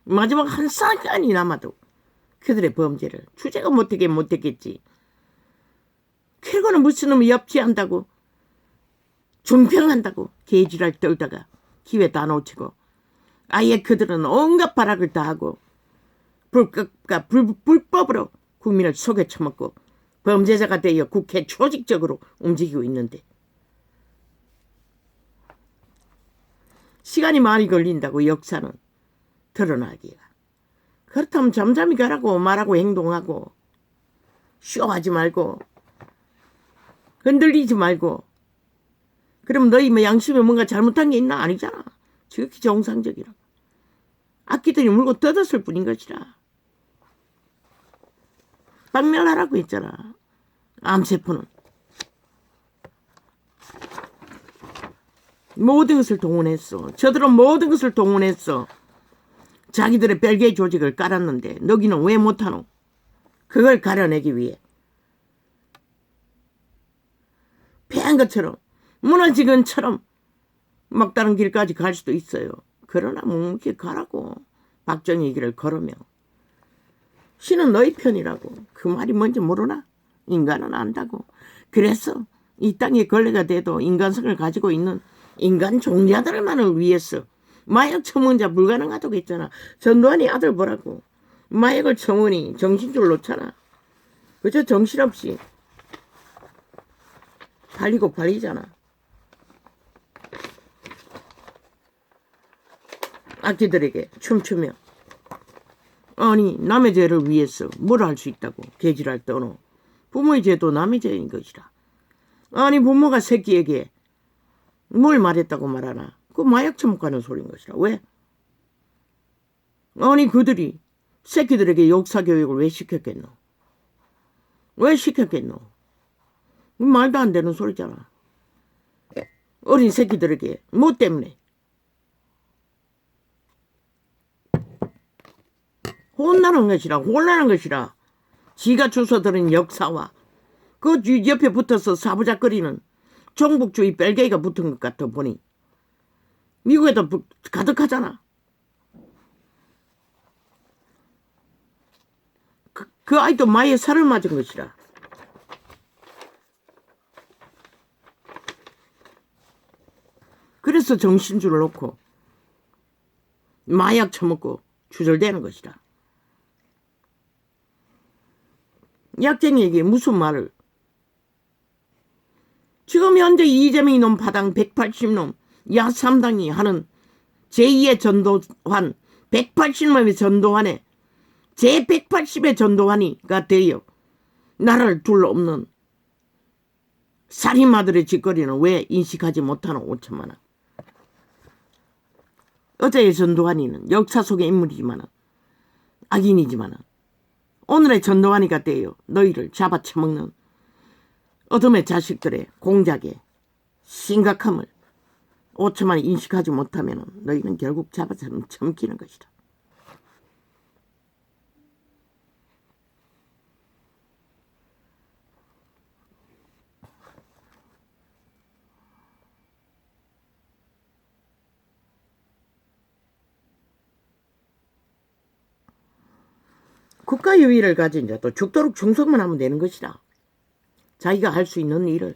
마지막 한 사건이 남아도 그들의 범죄를 주제가 못했겠지. 그리고는 무슨 놈이 엽지한다고 중평한다고 개지랄 떨다가 기회 다 놓치고 아예 그들은 온갖 발악을 다 하고 불법으로 국민을 속여 처먹고 범죄자가 되어 국회 조직적으로 움직이고 있는데 시간이 많이 걸린다고. 역사는 드러나기가. 그렇다면 잠잠히 가라고. 말하고 행동하고 쇼하지 말고 흔들리지 말고. 그럼 너희 뭐 양심에 뭔가 잘못한 게 있나? 아니잖아. 지극히 정상적이라고. 악기들이 물고 뜯었을 뿐인 것이라. 박멸하라고 했잖아. 암세포는 모든 것을 동원했어. 저들은 모든 것을 동원했어. 자기들의 벨게이 조직을 깔았는데 너기는 왜 못하노? 그걸 가려내기 위해 패한 것처럼 무너진 것처럼 막다른 길까지 갈 수도 있어요. 그러나 묵묵히 가라고. 박정희 길을 걸으며. 신은 너희 편이라고. 그 말이 뭔지 모르나? 인간은 안다고. 그래서 이 땅에 걸레가 돼도 인간성을 가지고 있는 인간 종자들만을 위해서 마약 처문자 불가능하다고 했잖아. 전두환이 아들 보라고. 마약을 처문이 정신줄 놓잖아. 그저 정신없이 팔리고 팔리잖아. 악기들에게 춤추며. 아니 남의 죄를 위해서 뭘 할 수 있다고 개질할 떠노. 부모의 죄도 남의 죄인 것이라. 아니 부모가 새끼에게 뭘 말했다고 말하나. 그 마약 처먹가는 소리인 것이라. 왜? 아니 그들이 새끼들에게 역사교육을 왜 시켰겠노? 왜 시켰겠노? 말도 안 되는 소리잖아. 어린 새끼들에게 뭐 때문에? 혼나는 것이라. 혼나는 것이라. 지가 주워들은 역사와 그 옆에 붙어서 사부작거리는 종북주의 뺄개이가 붙은 것 같아 보니 미국에도 가득하잖아. 그 아이도 마에 살을 맞은 것이라. 그래서 정신줄을 놓고 마약 처먹고 주절되는 것이라. 약쟁이에게 무슨 말을. 지금 현재 이재명이 놈 파당 180놈 야3당이 하는 제2의 전도환 180놈의 전도환에 제180의 전도환이가 되어 나라를 둘러없는 살인마들의 짓거리는 왜 인식하지 못하는 5천만 원. 어제의 전도환이는 역사 속의 인물이지만 악인이지만 오늘의 전도환이가 되어 너희를 잡아쳐먹는 어둠의 자식들의 공작의 심각함을 5천만 원이 인식하지 못하면 너희는 결국 잡아쳐먹히는 것이다. 국가유의를 가진 자도 죽도록 충성만 하면 되는 것이다. 자기가 할 수 있는 일을.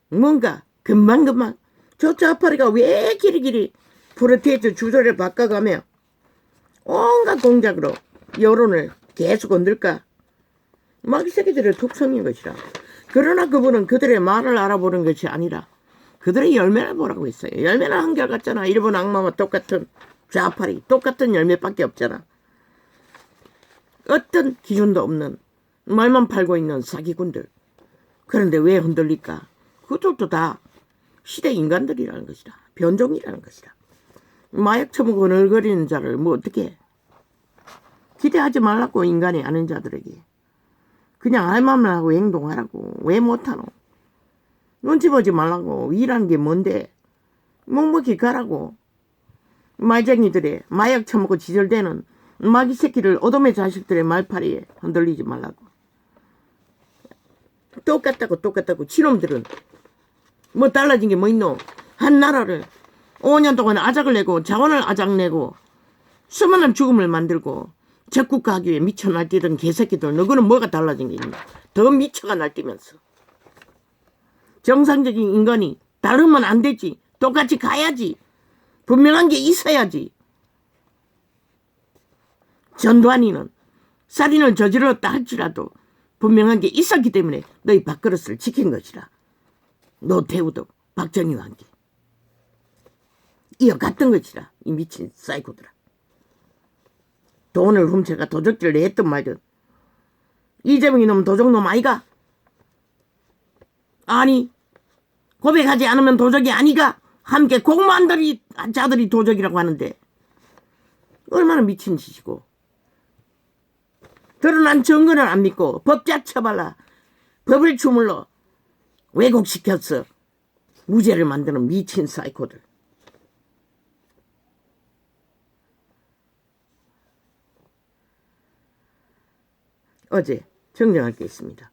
뭔가 금방금방 저 좌파리가 왜 길이길이 프로테이트 주소를 바꿔가며 온갖 공작으로 여론을 계속 건들까. 막 이 새끼들의 특성인 것이라. 그러나 그분은 그들의 말을 알아보는 것이 아니라 그들의 열매를 보라고 했어요. 열매는 한결같잖아. 일본 악마와 똑같은 좌파리 똑같은 열매밖에 없잖아. 어떤 기준도 없는 말만 팔고 있는 사기꾼들. 그런데 왜 흔들릴까? 그들도 다 시대 인간들이라는 것이다. 변종이라는 것이다. 마약 처먹고 얼거리는 자를 뭐 어떻게 해? 기대하지 말라고 인간이 아는 자들에게. 그냥 할 말만 하고 행동하라고. 왜 못하노? 눈치 보지 말라고. 일하는 게 뭔데? 묵묵히 가라고. 말쟁이들의 마약 처먹고 지절되는 마귀 새끼를 어둠의 자식들의 말파리에 흔들리지 말라고. 똑같다고 지놈들은 뭐 달라진 게 뭐 있노? 한 나라를 5년 동안 아작을 내고 자원을 아작내고 수많은 죽음을 만들고 적국하기 위해 미쳐 날뛰던 개새끼들. 너거는 뭐가 달라진 게 있나? 더 미쳐가 날뛰면서. 정상적인 인간이 다르면 안 되지. 똑같이 가야지. 분명한 게 있어야지. 전두환이는 살인을 저질렀다 할지라도 분명한 게 있었기 때문에 너희 밥그릇을 지킨 것이라. 노태우도 박정희와 함께 이어갔던 것이라. 이 미친 사이코들아. 돈을 훔쳐가 도적질을 했든 말든 이재명이 놈 도적놈 아이가? 아니 고백하지 않으면 도적이 아니가? 함께 공모한 자들이 도적이라고 하는데 얼마나 미친 짓이고. 드러난 증거는 안 믿고 법자 처발라 법을 주물러 왜곡시켰어. 무죄를 만드는 미친 사이코들. 어제 정정할 게 있습니다.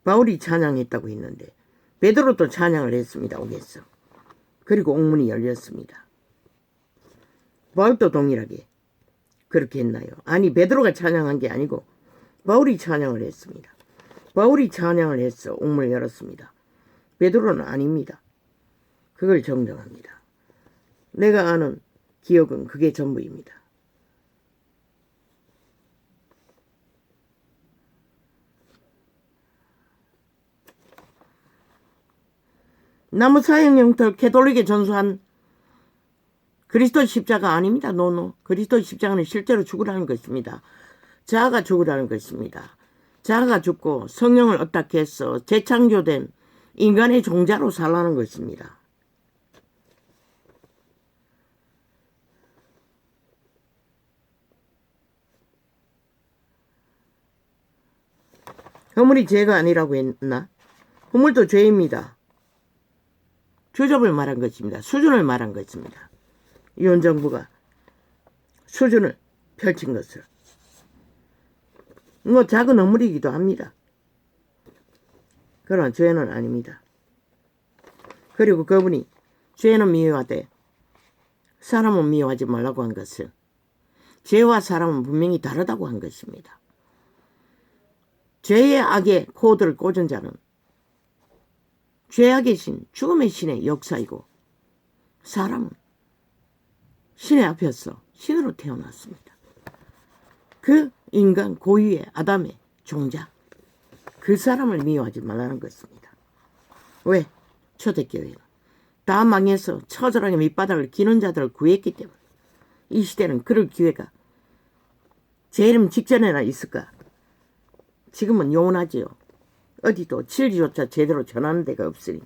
바울이 찬양했다고 했는데 베드로도 찬양을 했습니다. 오겠어. 그리고 옥문이 열렸습니다. 바울도 동일하게 그렇게 했나요? 아니 베드로가 찬양한 게 아니고 바울이 찬양을 했습니다. 바울이 찬양을 해서 옥문을 열었습니다. 베드로는 아닙니다. 그걸 정정합니다. 내가 아는 기억은 그게 전부입니다. 나무 사형 형태를 캐톨릭에 전수한 그리스도 십자가 아닙니다. 노노. 그리스도 십자가는 실제로 죽으라는 것입니다. 자아가 죽으라는 것입니다. 자아가 죽고 성령을 어떻게 해서 재창조된 인간의 종자로 살라는 것입니다. 허물이 죄가 아니라고 했나? 허물도 죄입니다. 주접을 말한 것입니다. 수준을 말한 것입니다. 윤정부가 수준을 펼친 것을. 뭐 작은 허물이기도 합니다. 그러나 죄는 아닙니다. 그리고 그분이 죄는 미워하되 사람은 미워하지 말라고 한 것은 죄와 사람은 분명히 다르다고 한 것입니다. 죄의 악의 코드를 꽂은 자는 죄악의 신, 죽음의 신의 역사이고 사람은 신의 앞에서 신으로 태어났습니다. 그 인간 고유의 아담의 종자, 그 사람을 미워하지 말라는 것입니다. 왜? 초대교회는 다 망해서 처절하게 밑바닥을 기는 자들을 구했기 때문에 이 시대는 그럴 기회가 재림 직전에나 있을까? 지금은 요원하지요. 어디도 진리조차 제대로 전하는 데가 없으니.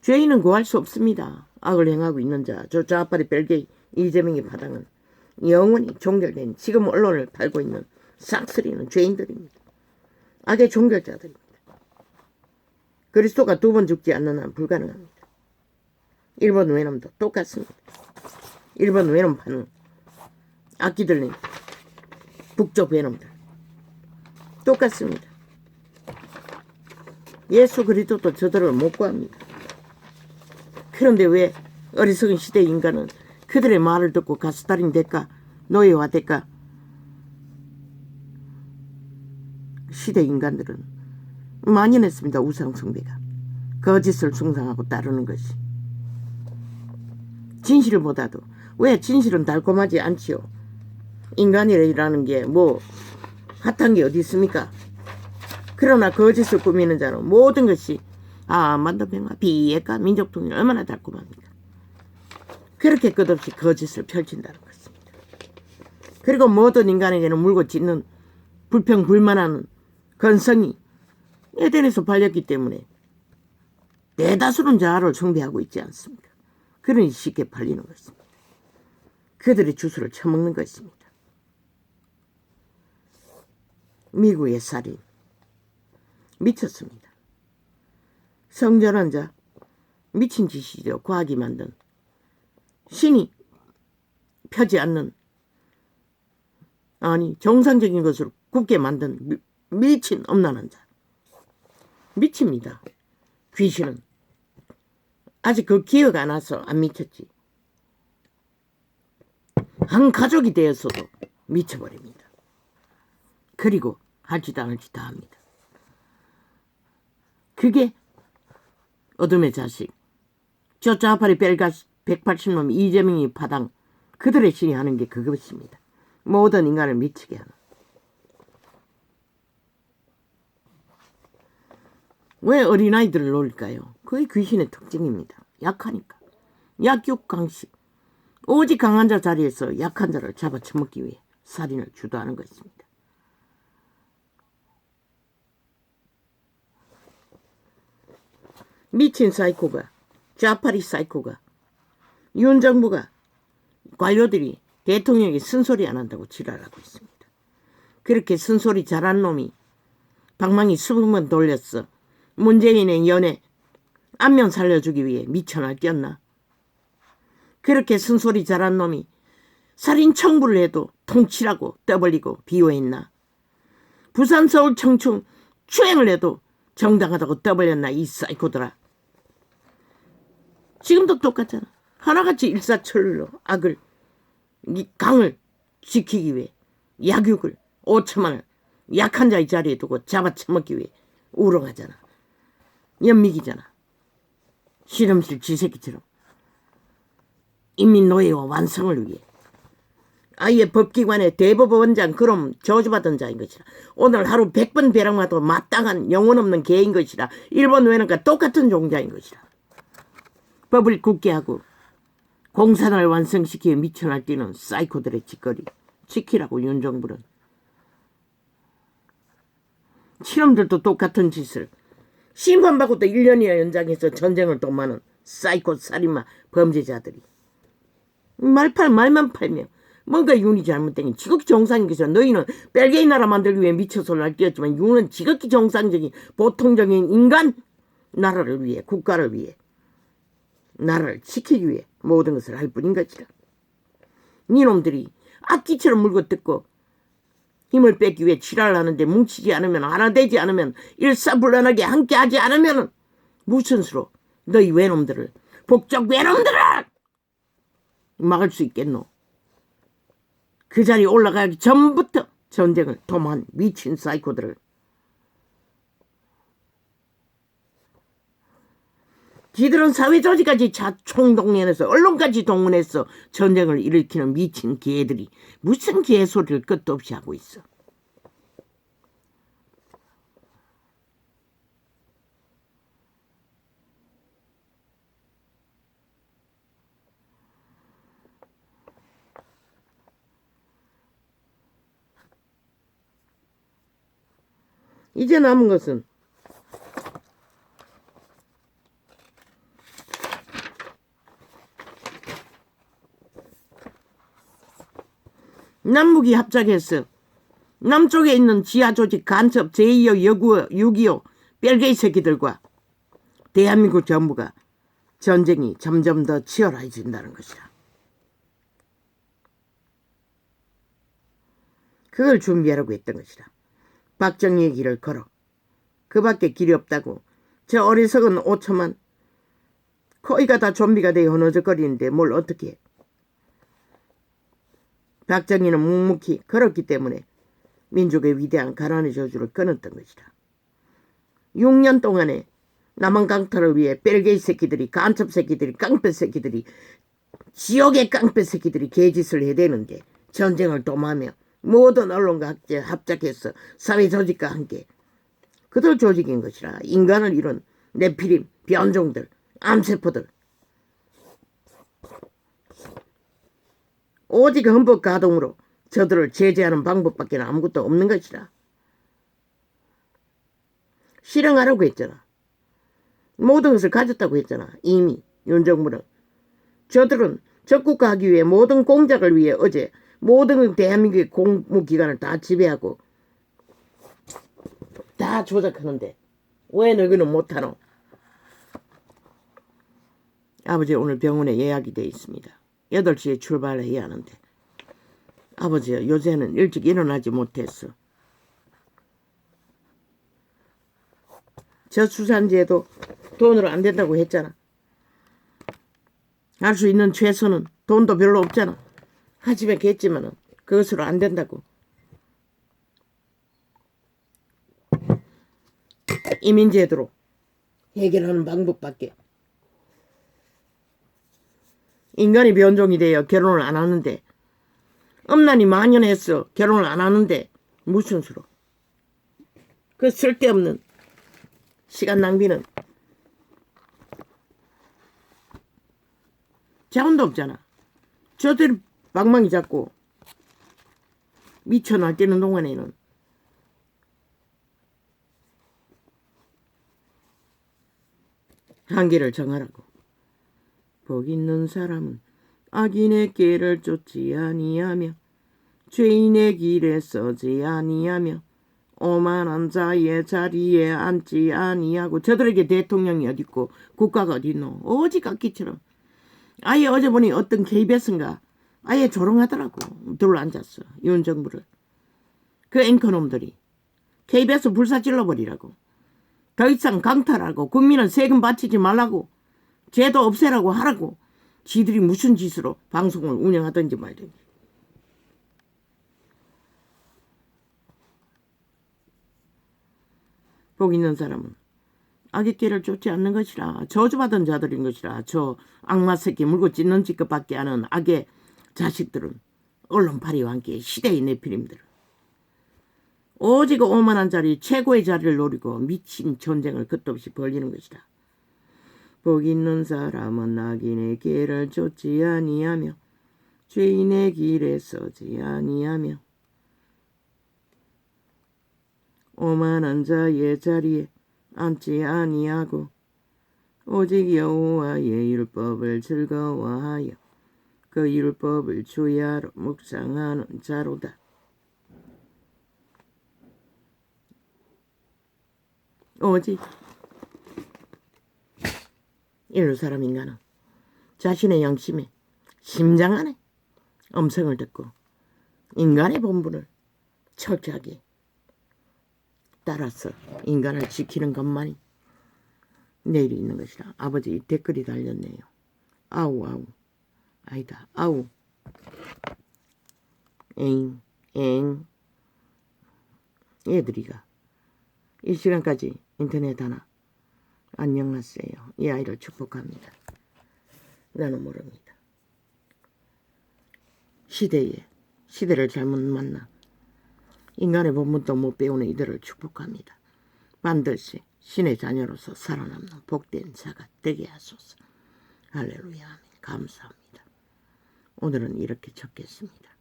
죄인은 구할 수 없습니다. 악을 행하고 있는 자, 저 좌파리 벨기에 이재명의 파당은 영원히 종결된 지금 언론을 팔고 있는 싹쓸이는 죄인들입니다. 악의 종결자들입니다. 그리스도가 두 번 죽지 않는 한 불가능합니다. 일본 외놈도 똑같습니다. 일본 외놈파는 악기 들린 북쪽 외놈들 똑같습니다. 예수 그리스도도 저들을 못 구합니다. 그런데 왜 어리석은 시대 인간은 그들의 말을 듣고 가스달인 될까? 노예화 될까? 시대 인간들은 만연했습니다. 우상숭배가. 거짓을 숭상하고 따르는 것이. 진실보다도 왜 진실은 달콤하지 않지요? 인간이라는 게 뭐 핫한 게 어디 있습니까? 그러나 거짓을 꾸미는 자는 모든 것이 만도평화, 비핵화, 민족통일 얼마나 달콤합니까? 그렇게 끝없이 거짓을 펼친다는 것입니다. 그리고 모든 인간에게는 물고 짖는 불평, 불만하는 건성이 에덴에서 발렸기 때문에 대다수는 자아를 숭배하고 있지 않습니까? 그러니 쉽게 팔리는 것입니다. 그들의 주술을 처먹는 것입니다. 미국의 살인 미쳤습니다. 성전한 자 미친 짓이죠. 과학이 만든 신이 펴지 않는 정상적인 것으로 굽게 만든 미친 엄난한 자. 미칩니다. 귀신은 아직 그 기회가 안 와서 안 미쳤지. 한 가족이 되었어도 미쳐버립니다. 그리고 하지도 않을 짓 다 합니다. 그게 어둠의 자식, 저 좌파리 벨가 180놈 이재명이 파당, 그들의 신이 하는 게 그것입니다. 모든 인간을 미치게 하는. 왜 어린아이들을 놀릴까요? 그게 귀신의 특징입니다. 약하니까. 약육강식. 오직 강한 자 자리에서 약한 자를 잡아쳐먹기 위해 살인을 주도하는 것입니다. 미친 사이코가, 좌파리 사이코가, 윤정부가, 관료들이 대통령에게 쓴소리 안 한다고 지랄하고 있습니다. 그렇게 쓴소리 잘한 놈이 방망이 20번 돌렸어. 문재인의 연애 안면 살려주기 위해 미천을 뛰었나? 그렇게 쓴소리 잘한 놈이 살인 청부를 해도 통치라고 떠벌리고 비호했나? 부산 서울 청춘 추행을 해도 정당하다고 떠벌렸나? 이 사이코들아. 지금도 똑같잖아. 하나같이 일사천리로 악을, 이 강을 지키기 위해 약육을 5천만을 약한 자의 자리에 두고 잡아쳐먹기 위해 우롱하잖아. 연미기잖아. 실험실 쥐새끼처럼 인민노예와 완성을 위해 아예 법기관의 대법원장 그럼 저주받은 자인 것이라. 오늘 하루 100번 벼락맞도 마땅한 영혼 없는 개인 것이라. 일본 외놈과 똑같은 종자인 것이라. 법을 굳게 하고 공산을 완성시키며 미쳐 날뛰는 사이코들의 짓거리 지키라고 윤정부는. 실험들도 똑같은 짓을 심판받고 또 1년이나 연장해서 전쟁을 도모하는 사이코 살인마 범죄자들이 말만 팔며 뭔가 윤이 잘못된 게 지극히 정상인 것이라. 너희는 벨기에 나라 만들기 위해 미쳐서 날뛰었지만 윤은 지극히 정상적인 보통적인 인간, 나라를 위해 국가를 위해 나라를 지키기 위해 모든 것을 할 뿐인 것이라. 니놈들이 악기처럼 물고 뜯고 힘을 뺏기 위해 지랄을 하는데 뭉치지 않으면 하나 되지 않으면 일사불란하게 함께하지 않으면 무슨 수로 너희 외놈들을 북쪽 외놈들을 막을 수 있겠노. 그 자리에 올라가기 전부터 전쟁을 도모한 미친 사이코들을. 지들은 사회조직까지 총동원해서 언론까지 동원해서 전쟁을 일으키는 미친 개들이 무슨 개소리를 끝도 없이 하고 있어. 이제 남은 것은 남북이 합작해서 남쪽에 있는 지하조직 간첩 제2호 여구어 6.25 벨게이 새끼들과 대한민국 정부가 전쟁이 점점 더 치열해진다는 것이라. 그걸 준비하라고 했던 것이라. 박정희의 길을 걸어. 그 밖에 길이 없다고. 저 어리석은 5천만 거의가 다 좀비가 되어 허너적거리는데 뭘 어떻게 해. 박정희는 묵묵히 걸었기 때문에 민족의 위대한 가난의 저주를 끊었던 것이다. 6년 동안에 남한 강탈을 위해 벨게이 새끼들이, 간첩 새끼들이, 깡패 새끼들이, 지옥의 깡패 새끼들이 개짓을 해대는데 전쟁을 도모하며 모든 언론과 합작해서 사회조직과 함께 그들 조직인 것이라. 인간을 이룬 네피림, 변종들, 암세포들. 오직 헌법 가동으로 저들을 제재하는 방법밖에 아무것도 없는 것이라. 실행하라고 했잖아. 모든 것을 가졌다고 했잖아. 이미 윤정부는. 저들은 적국화하기 위해 모든 공작을 위해 어제 모든 대한민국의 공무기관을 다 지배하고 다 조작하는데 왜 너희는 못하노? 아버지 오늘 병원에 예약이 돼 있습니다. 8시에 출발을 해야 하는데 아버지 요새는 일찍 일어나지 못했어. 저수산제도 돈으로 안 된다고 했잖아. 할 수 있는 최소는 돈도 별로 없잖아. 하지만 했지만은 그것으로 안 된다고. 이민제도로 해결하는 방법밖에. 인간이 변종이 되어 결혼을 안 하는데 엄난이 만연했어. 결혼을 안 하는데 무슨 수로. 그 쓸데없는 시간 낭비는 자원도 없잖아. 저들 방망이 잡고 미쳐 날뛰는 동안에는 한계를 정하라고. 복 있는 사람은 악인의 길을 쫓지 아니하며 죄인의 길에 서지 아니하며 오만한 자의 자리에 앉지 아니하고. 저들에게 대통령이 어딨고 국가가 어딨노. 오직 악기처럼. 아예 어제 보니 어떤 KBS인가 아예 조롱하더라고. 둘러앉았어. 윤정부를. 그 앵커놈들이 KBS 불사질러버리라고. 더 이상 강탈하고 국민은 세금 바치지 말라고. 죄도 없애라고 하라고. 지들이 무슨 짓으로 방송을 운영하든지 말든지. 복 있는 사람은 악의 길을 쫓지 않는 것이라. 저주받은 자들인 것이라. 저 악마 새끼 물고 찢는 짓것밖에 하는 악의 자식들은 언론파리와 함께 시대의 네피림들 오직 오만한 자리 최고의 자리를 노리고 미친 전쟁을 끝없이 벌이는 것이다. 복 있는 사람은 악인의 길을 쫓지 아니하며 죄인의 길에 서지 아니하며 오만한 자의 자리에 앉지 아니하고 오직 여호와의 율법을 즐거워하여 그 율법을 주야로 묵상하는 자로다. 오직 인류 사람 인간은 자신의 양심에 심장 안에 음성을 듣고 인간의 본분을 철저하게 따라서 인간을 지키는 것만이 내일이 있는 것이라. 아버지 댓글이 달렸네요. 아우 아우 아니다 아우 엥 얘들이가 이 시간까지 인터넷 하나 안녕하세요. 이 아이를 축복합니다. 나는 모릅니다. 시대를 잘못 만나 인간의 본분도 못 배우는 이들을 축복합니다. 반드시 신의 자녀로서 살아남는 복된 자가 되게 하소서. 할렐루야. 아멘. 감사합니다. 오늘은 이렇게 적겠습니다.